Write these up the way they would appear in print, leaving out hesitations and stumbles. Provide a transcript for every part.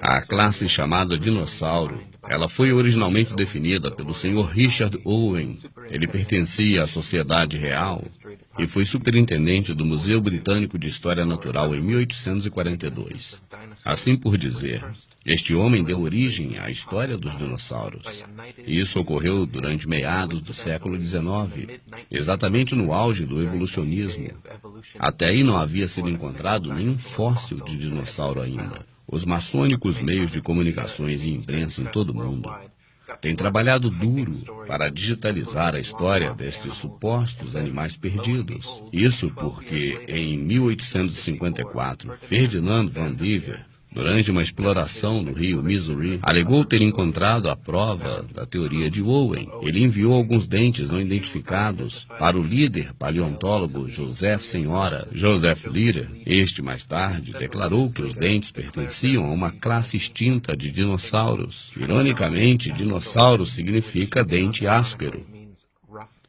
A classe chamada dinossauro, ela foi originalmente definida pelo Sr. Richard Owen. Ele pertencia à Sociedade Real e foi superintendente do Museu Britânico de História Natural em 1842. Assim por dizer, este homem deu origem à história dos dinossauros. E isso ocorreu durante meados do século XIX, exatamente no auge do evolucionismo. Até aí não havia sido encontrado nenhum fóssil de dinossauro ainda. Os maçônicos meios de comunicações e imprensa em todo o mundo têm trabalhado duro para digitalizar a história destes supostos animais perdidos. Isso porque, em 1854, Ferdinand van Diver, durante uma exploração no rio Missouri, alegou ter encontrado a prova da teoria de Owen. Ele enviou alguns dentes não identificados para o líder paleontólogo Joseph Litter. Este, mais tarde, declarou que os dentes pertenciam a uma classe extinta de dinossauros. Ironicamente, dinossauro significa dente áspero.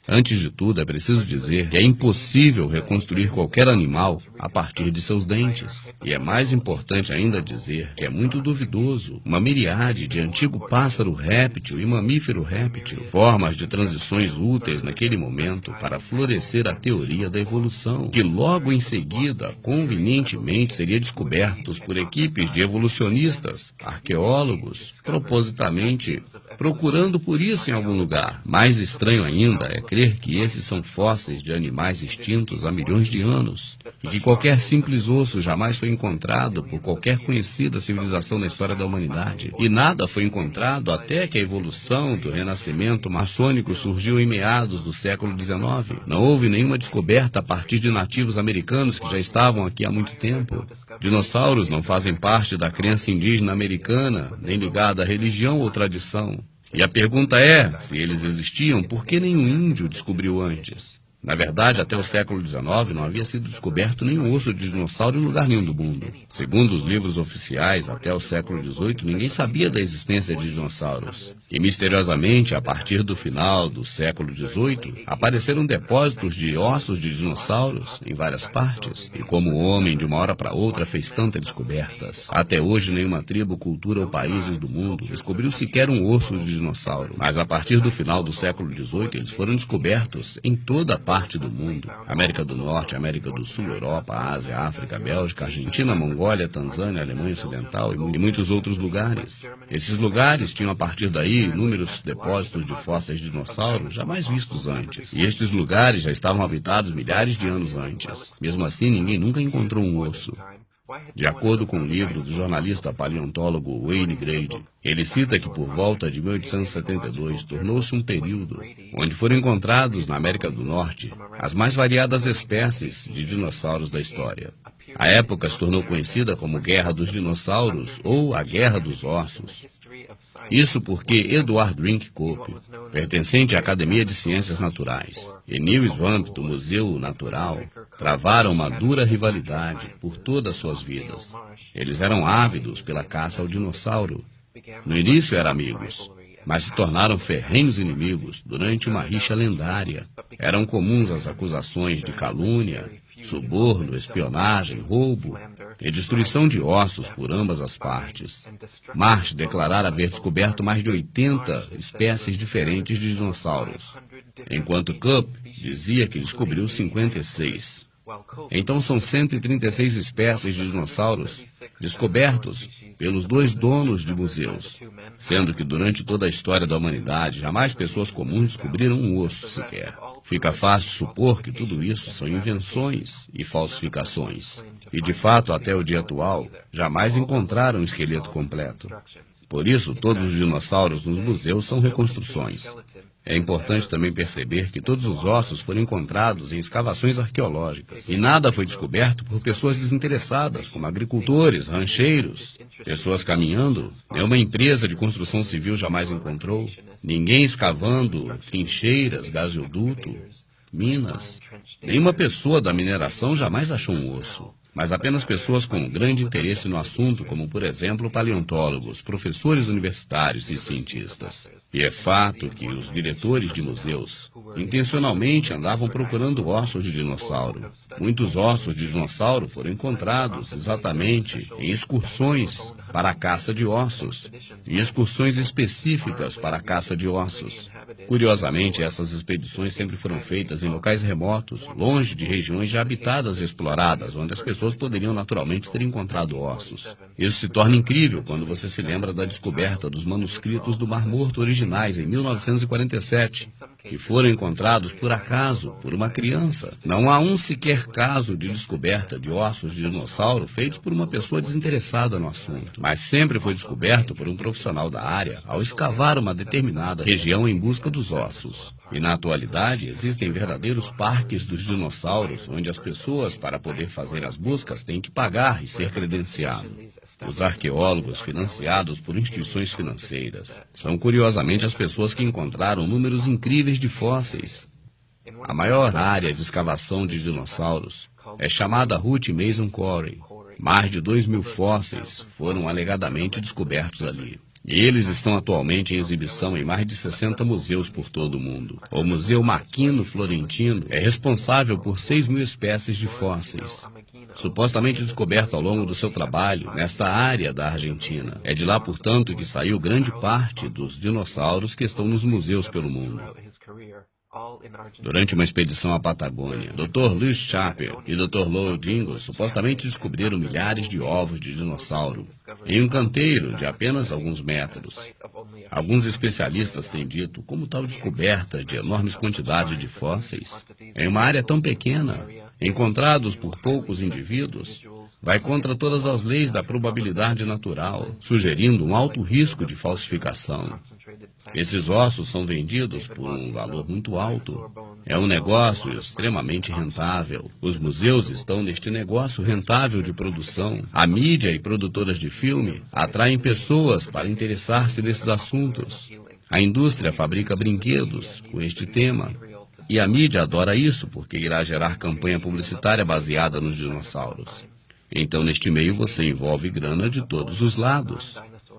Antes de tudo, é preciso dizer que é impossível reconstruir qualquer animal a partir de seus dentes. E é mais importante ainda dizer que é muito duvidoso uma miríade de antigo pássaro réptil e mamífero réptil, formas de transições úteis naquele momento para florescer a teoria da evolução, que logo em seguida, convenientemente, seria descobertos por equipes de evolucionistas, arqueólogos, propositamente procurando por isso em algum lugar. Mais estranho ainda é crer que esses são fósseis de animais extintos há milhões de anos e que qualquer simples osso jamais foi encontrado por qualquer conhecida civilização na história da humanidade. E nada foi encontrado até que a evolução do renascimento maçônico surgiu em meados do século XIX. Não houve nenhuma descoberta a partir de nativos americanos que já estavam aqui há muito tempo. Dinossauros não fazem parte da crença indígena americana, nem ligada à religião ou tradição. E a pergunta é, se eles existiam, por que nenhum índio descobriu antes? Na verdade, até o século XIX não havia sido descoberto nenhum osso de dinossauro em lugar nenhum do mundo. Segundo os livros oficiais, até o século XVIII, ninguém sabia da existência de dinossauros. E, misteriosamente, a partir do final do século XVIII, apareceram depósitos de ossos de dinossauros em várias partes. E como o homem, de uma hora para outra, fez tantas descobertas, até hoje nenhuma tribo, cultura ou países do mundo descobriu sequer um osso de dinossauro. Mas a partir do final do século XVIII, eles foram descobertos em toda a parte do mundo: América do Norte, América do Sul, Europa, Ásia, África, Bélgica, Argentina, Mongólia, Tanzânia, Alemanha Ocidental e muitos outros lugares. Esses lugares tinham a partir daí inúmeros depósitos de fósseis de dinossauros jamais vistos antes. E estes lugares já estavam habitados milhares de anos antes. Mesmo assim, ninguém nunca encontrou um osso. De acordo com o livro do jornalista paleontólogo Wayne Grady, ele cita que por volta de 1872 tornou-se um período onde foram encontrados na América do Norte as mais variadas espécies de dinossauros da história. A época se tornou conhecida como Guerra dos Dinossauros ou a Guerra dos Ossos. Isso porque Edward Drink Cope, pertencente à Academia de Ciências Naturais, e Neil Swamp, do Museu Natural, travaram uma dura rivalidade por todas suas vidas. Eles eram ávidos pela caça ao dinossauro. No início eram amigos, mas se tornaram ferrenhos inimigos durante uma rixa lendária. Eram comuns as acusações de calúnia, suborno, espionagem, roubo e destruição de ossos por ambas as partes. Marsh declarara haver descoberto mais de 80 espécies diferentes de dinossauros, enquanto Cope dizia que descobriu 56. Então são 136 espécies de dinossauros descobertos pelos dois donos de museus, sendo que durante toda a história da humanidade jamais pessoas comuns descobriram um osso sequer. Fica fácil supor que tudo isso são invenções e falsificações. E de fato, até o dia atual, jamais encontraram um esqueleto completo. Por isso, todos os dinossauros nos museus são reconstruções. É importante também perceber que todos os ossos foram encontrados em escavações arqueológicas. E nada foi descoberto por pessoas desinteressadas, como agricultores, rancheiros, pessoas caminhando. Nenhuma empresa de construção civil jamais encontrou. Ninguém escavando trincheiras, gasoduto, minas. Nenhuma pessoa da mineração jamais achou um osso. Mas apenas pessoas com grande interesse no assunto, como, por exemplo, paleontólogos, professores universitários e cientistas. E é fato que os diretores de museus intencionalmente andavam procurando ossos de dinossauro. Muitos ossos de dinossauro foram encontrados exatamente em excursões para a caça de ossos, e excursões específicas para a caça de ossos. Curiosamente, essas expedições sempre foram feitas em locais remotos, longe de regiões já habitadas e exploradas, onde as pessoas poderiam naturalmente ter encontrado ossos. Isso se torna incrível quando você se lembra da descoberta dos manuscritos do Mar Morto originais em 1947, que foram encontrados por acaso por uma criança. Não há um sequer caso de descoberta de ossos de dinossauro feitos por uma pessoa desinteressada no assunto, mas sempre foi descoberto por um profissional da área ao escavar uma determinada região em busca dos ossos. E na atualidade existem verdadeiros parques dos dinossauros, onde as pessoas, para poder fazer as buscas, têm que pagar e ser credenciados. Os arqueólogos, financiados por instituições financeiras, são curiosamente as pessoas que encontraram números incríveis de fósseis. A maior área de escavação de dinossauros é chamada Ruth Mason Quarry. Mais de 2.000 fósseis foram alegadamente descobertos ali. E eles estão atualmente em exibição em mais de 60 museus por todo o mundo. O Museu Maquino Florentino é responsável por 6.000 espécies de fósseis, supostamente descoberto ao longo do seu trabalho nesta área da Argentina. É de lá, portanto, que saiu grande parte dos dinossauros que estão nos museus pelo mundo. Durante uma expedição à Patagônia, Dr. Lewis Chappell e Dr. Lowell Dingle supostamente descobriram milhares de ovos de dinossauro em um canteiro de apenas alguns metros. Alguns especialistas têm dito como tal descoberta de enormes quantidades de fósseis em uma área tão pequena, encontrados por poucos indivíduos, vai contra todas as leis da probabilidade natural, sugerindo um alto risco de falsificação. Esses ossos são vendidos por um valor muito alto. É um negócio extremamente rentável. Os museus estão neste negócio rentável de produção. A mídia e produtoras de filme atraem pessoas para interessar-se nesses assuntos. A indústria fabrica brinquedos com este tema. E a mídia adora isso porque irá gerar campanha publicitária baseada nos dinossauros. Então, neste meio, você envolve grana de todos os lados.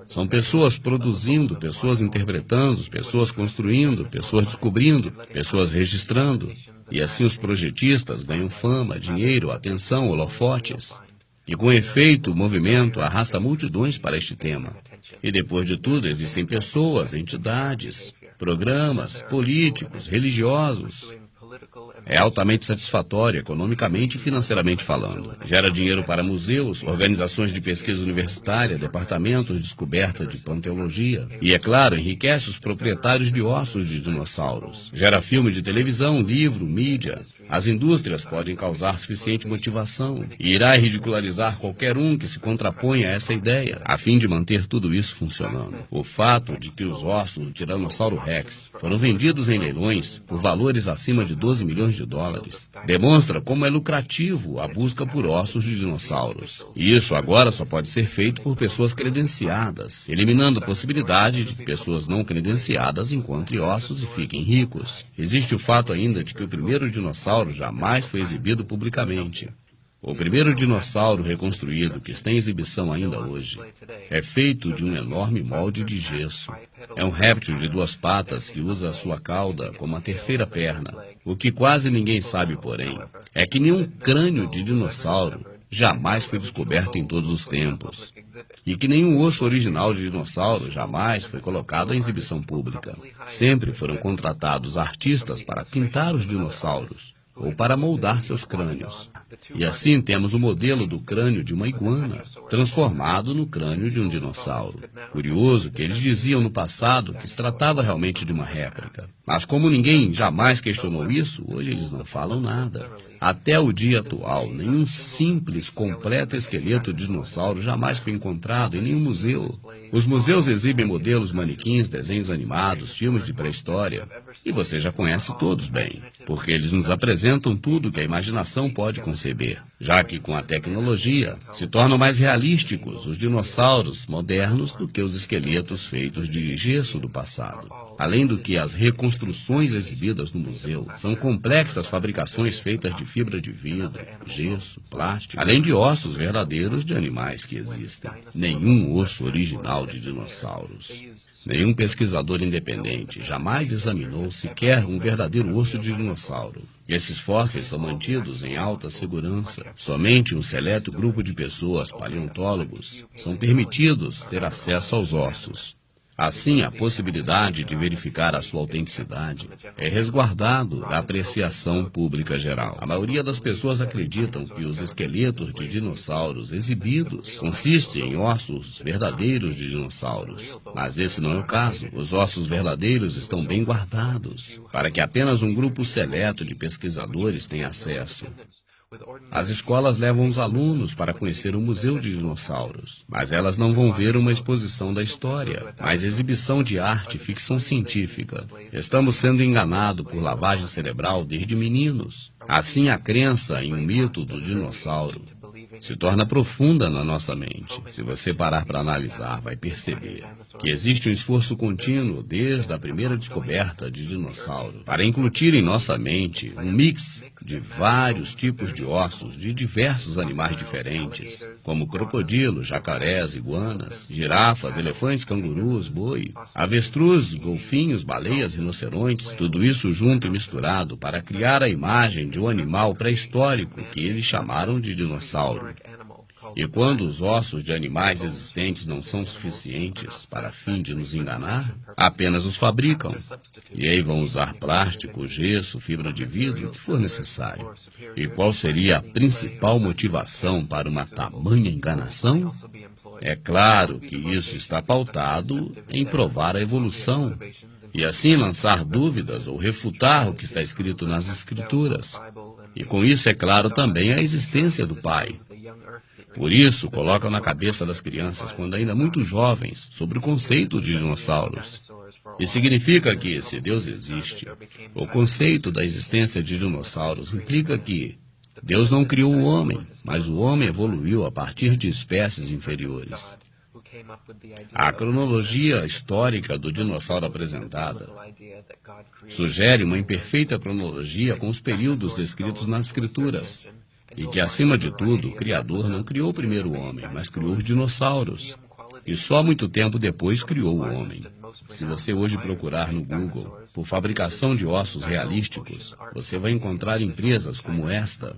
São pessoas produzindo, pessoas interpretando, pessoas construindo, pessoas descobrindo, pessoas registrando. E assim os projetistas ganham fama, dinheiro, atenção, holofotes. E com efeito, o movimento arrasta multidões para este tema. E depois de tudo, existem pessoas, entidades, programas, políticos, religiosos. É altamente satisfatório, economicamente e financeiramente falando. Gera dinheiro para museus, organizações de pesquisa universitária, departamentos de descoberta de paleontologia. E, é claro, enriquece os proprietários de ossos de dinossauros. Gera filme de televisão, livro, mídia. As indústrias podem causar suficiente motivação e irá ridicularizar qualquer um que se contraponha a essa ideia, a fim de manter tudo isso funcionando. O fato de que os ossos do Tiranossauro Rex foram vendidos em leilões por valores acima de 12 milhões de dólares demonstra como é lucrativo a busca por ossos de dinossauros. E isso agora só pode ser feito por pessoas credenciadas, eliminando a possibilidade de que pessoas não credenciadas encontrem ossos e fiquem ricos. Existe o fato ainda de que o primeiro dinossauro jamais foi exibido publicamente. O primeiro dinossauro reconstruído, que está em exibição ainda hoje, é feito de um enorme molde de gesso. É um réptil de 2 patas que usa a sua cauda como a terceira perna. O que quase ninguém sabe, porém, é que nenhum crânio de dinossauro jamais foi descoberto em todos os tempos. E que nenhum osso original de dinossauro jamais foi colocado em exibição pública. Sempre foram contratados artistas para pintar os dinossauros ou para moldar seus crânios. E assim temos o modelo do crânio de uma iguana, transformado no crânio de um dinossauro. Curioso que eles diziam no passado que se tratava realmente de uma réplica. Mas como ninguém jamais questionou isso, hoje eles não falam nada. Até o dia atual, nenhum simples, completo esqueleto de dinossauro jamais foi encontrado em nenhum museu. Os museus exibem modelos, manequins, desenhos animados, filmes de pré-história. E você já conhece todos bem, porque eles nos apresentam tudo que a imaginação pode conceber. Já que com a tecnologia se tornam mais realísticos os dinossauros modernos do que os esqueletos feitos de gesso do passado. Além do que as reconstruções exibidas no museu são complexas fabricações feitas de fibra de vidro, gesso, plástico, além de ossos verdadeiros de animais que existem. Nenhum osso original de dinossauros. Nenhum pesquisador independente jamais examinou sequer um verdadeiro osso de dinossauro. Esses fósseis são mantidos em alta segurança. Somente um seleto grupo de pessoas, paleontólogos, são permitidos ter acesso aos ossos. Assim, a possibilidade de verificar a sua autenticidade é resguardado da apreciação pública geral. A maioria das pessoas acreditam que os esqueletos de dinossauros exibidos consistem em ossos verdadeiros de dinossauros. Mas esse não é o caso. Os ossos verdadeiros estão bem guardados, para que apenas um grupo seleto de pesquisadores tenha acesso. As escolas levam os alunos para conhecer o Museu de Dinossauros, mas elas não vão ver uma exposição da história, mas exibição de arte e ficção científica. Estamos sendo enganados por lavagem cerebral desde meninos. Assim, a crença em um mito do dinossauro se torna profunda na nossa mente. Se você parar para analisar, vai perceber que existe um esforço contínuo desde a primeira descoberta de dinossauro para incutir em nossa mente um mix de vários tipos de ossos de diversos animais diferentes, como crocodilos, jacarés, iguanas, girafas, elefantes, cangurus, boi, avestruz, golfinhos, baleias, rinocerontes, tudo isso junto e misturado para criar a imagem de um animal pré-histórico que eles chamaram de dinossauro. E quando os ossos de animais existentes não são suficientes para fim de nos enganar, apenas os fabricam. E aí vão usar plástico, gesso, fibra de vidro, o que for necessário. E qual seria a principal motivação para uma tamanha enganação? É claro que isso está pautado em provar a evolução, e assim lançar dúvidas ou refutar o que está escrito nas Escrituras. E com isso, é claro, também a existência do Pai. Por isso, colocam na cabeça das crianças, quando ainda muito jovens, sobre o conceito de dinossauros. E significa que, se Deus existe, o conceito da existência de dinossauros implica que Deus não criou o homem, mas o homem evoluiu a partir de espécies inferiores. A cronologia histórica do dinossauro apresentada sugere uma imperfeita cronologia com os períodos descritos nas Escrituras. E que, acima de tudo, o Criador não criou primeiro o homem, mas criou os dinossauros. E só muito tempo depois criou o homem. Se você hoje procurar no Google por fabricação de ossos realísticos, você vai encontrar empresas como esta,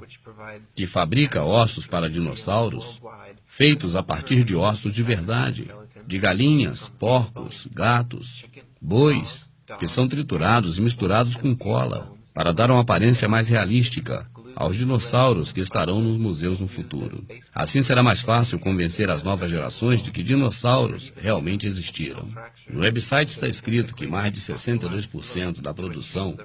que fabrica ossos para dinossauros, feitos a partir de ossos de verdade, de galinhas, porcos, gatos, bois, que são triturados e misturados com cola, para dar uma aparência mais realística aos dinossauros que estarão nos museus no futuro. Assim será mais fácil convencer as novas gerações de que dinossauros realmente existiram. No website está escrito que mais de 62% da produção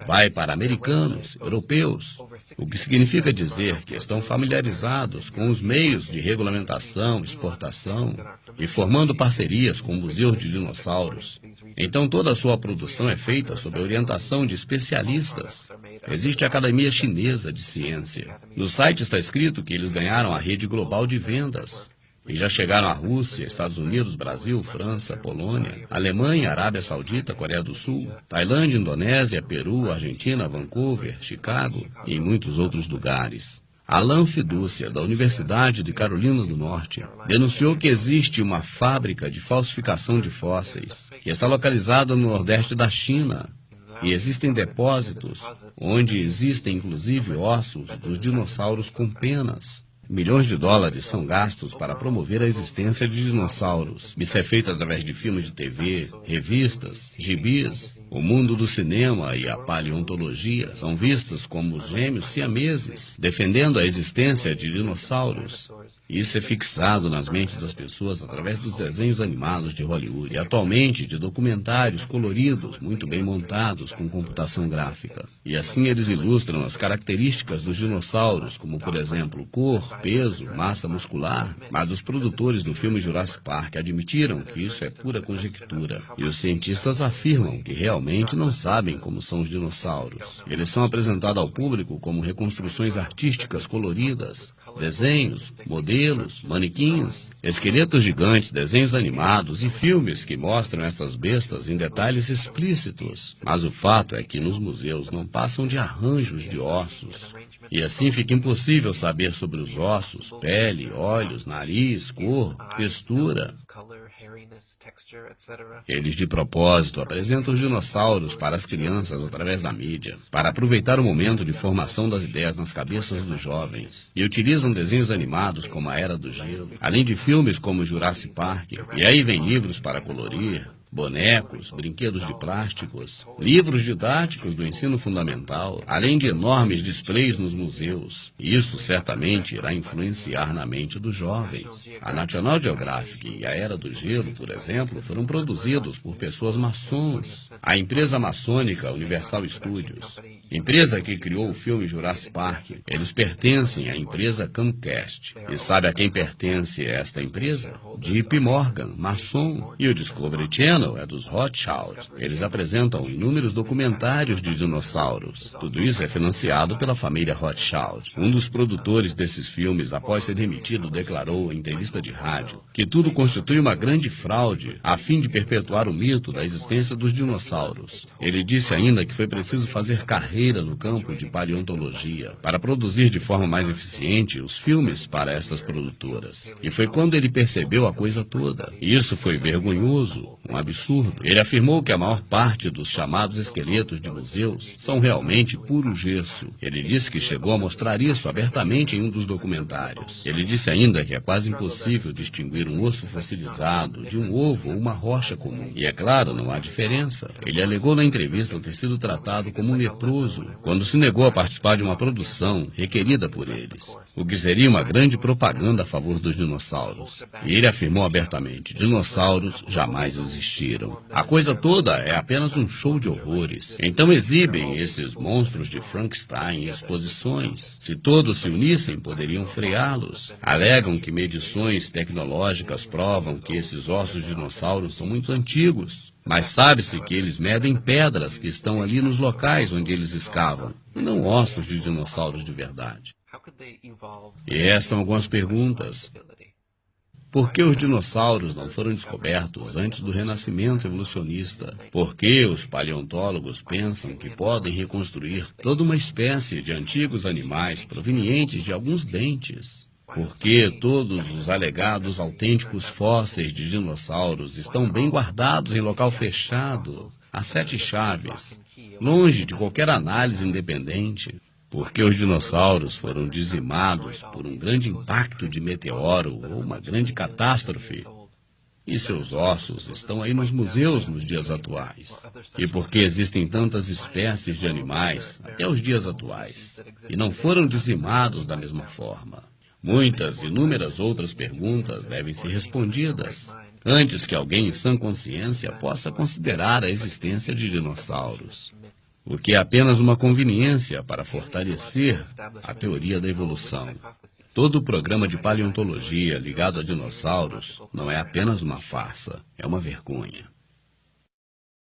vai para americanos, europeus, o que significa dizer que estão familiarizados com os meios de regulamentação, exportação e formando parcerias com museus de dinossauros. Então toda a sua produção é feita sob a orientação de especialistas. Existe a Academia Chinesa de Ciência. No site está escrito que eles ganharam a rede global de vendas. E já chegaram à Rússia, Estados Unidos, Brasil, França, Polônia, Alemanha, Arábia Saudita, Coreia do Sul, Tailândia, Indonésia, Peru, Argentina, Vancouver, Chicago e em muitos outros lugares. Alan Fidúcia, da Universidade de Carolina do Norte, denunciou que existe uma fábrica de falsificação de fósseis, que está localizada no nordeste da China. E existem depósitos onde existem inclusive ossos dos dinossauros com penas. Milhões de dólares são gastos para promover a existência de dinossauros. Isso é feito através de filmes de TV, revistas, gibis. O mundo do cinema e a paleontologia são vistos como os gêmeos siameses, defendendo a existência de dinossauros. Isso é fixado nas mentes das pessoas através dos desenhos animados de Hollywood e, atualmente, de documentários coloridos, muito bem montados com computação gráfica. E assim eles ilustram as características dos dinossauros, como, por exemplo, cor, peso, massa muscular. Mas os produtores do filme Jurassic Park admitiram que isso é pura conjectura. E os cientistas afirmam que realmente não sabem como são os dinossauros. Eles são apresentados ao público como reconstruções artísticas coloridas, desenhos, modelos, manequins, esqueletos gigantes, desenhos animados e filmes que mostram essas bestas em detalhes explícitos. Mas o fato é que nos museus não passam de arranjos de ossos. E assim fica impossível saber sobre os ossos, pele, olhos, nariz, cor, textura. Eles, de propósito, apresentam os dinossauros para as crianças através da mídia, para aproveitar o momento de formação das ideias nas cabeças dos jovens, e utilizam desenhos animados como a Era do Gelo, além de filmes como Jurassic Park, e aí vem livros para colorir, bonecos, brinquedos de plásticos, livros didáticos do ensino fundamental, além de enormes displays nos museus. Isso certamente irá influenciar na mente dos jovens. A National Geographic e a Era do Gelo, por exemplo, foram produzidos por pessoas maçons. A empresa maçônica Universal Studios, empresa que criou o filme Jurassic Park, eles pertencem à empresa Comcast. E sabe a quem pertence esta empresa? JP Morgan, maçom. E o Discovery Channel é dos Rothschild. Eles apresentam inúmeros documentários de dinossauros. Tudo isso é financiado pela família Rothschild. Um dos produtores desses filmes, após ser demitido, declarou em entrevista de rádio que tudo constitui uma grande fraude a fim de perpetuar o mito da existência dos dinossauros. Ele disse ainda que foi preciso fazer carreira no campo de paleontologia para produzir de forma mais eficiente os filmes para estas produtoras. E foi quando ele percebeu a coisa toda. E isso foi vergonhoso, um absurdo. Ele afirmou que a maior parte dos chamados esqueletos de museus são realmente puro gesso. Ele disse que chegou a mostrar isso abertamente em um dos documentários. Ele disse ainda que é quase impossível distinguir um osso fossilizado de um ovo ou uma rocha comum. E é claro, não há diferença. Ele alegou na entrevista ter sido tratado como um leproso quando se negou a participar de uma produção requerida por eles, o que seria uma grande propaganda a favor dos dinossauros. E ele afirmou abertamente: dinossauros jamais existiram. A coisa toda é apenas um show de horrores. Então exibem esses monstros de Frankenstein em exposições. Se todos se unissem, poderiam freá-los. Alegam que medições tecnológicas provam que esses ossos de dinossauros são muito antigos. Mas sabe-se que eles medem pedras que estão ali nos locais onde eles escavam, e não ossos de dinossauros de verdade. E restam algumas perguntas. Por que os dinossauros não foram descobertos antes do renascimento evolucionista? Por que os paleontólogos pensam que podem reconstruir toda uma espécie de antigos animais provenientes de alguns dentes? Por que todos os alegados autênticos fósseis de dinossauros estão bem guardados em local fechado, a 7 chaves, longe de qualquer análise independente? Porque os dinossauros foram dizimados por um grande impacto de meteoro ou uma grande catástrofe. E seus ossos estão aí nos museus nos dias atuais. E porque existem tantas espécies de animais até os dias atuais, e não foram dizimados da mesma forma. Muitas, inúmeras outras perguntas devem ser respondidas antes que alguém em sã consciência possa considerar a existência de dinossauros, o que é apenas uma conveniência para fortalecer a teoria da evolução. Todo o programa de paleontologia ligado a dinossauros não é apenas uma farsa, é uma vergonha.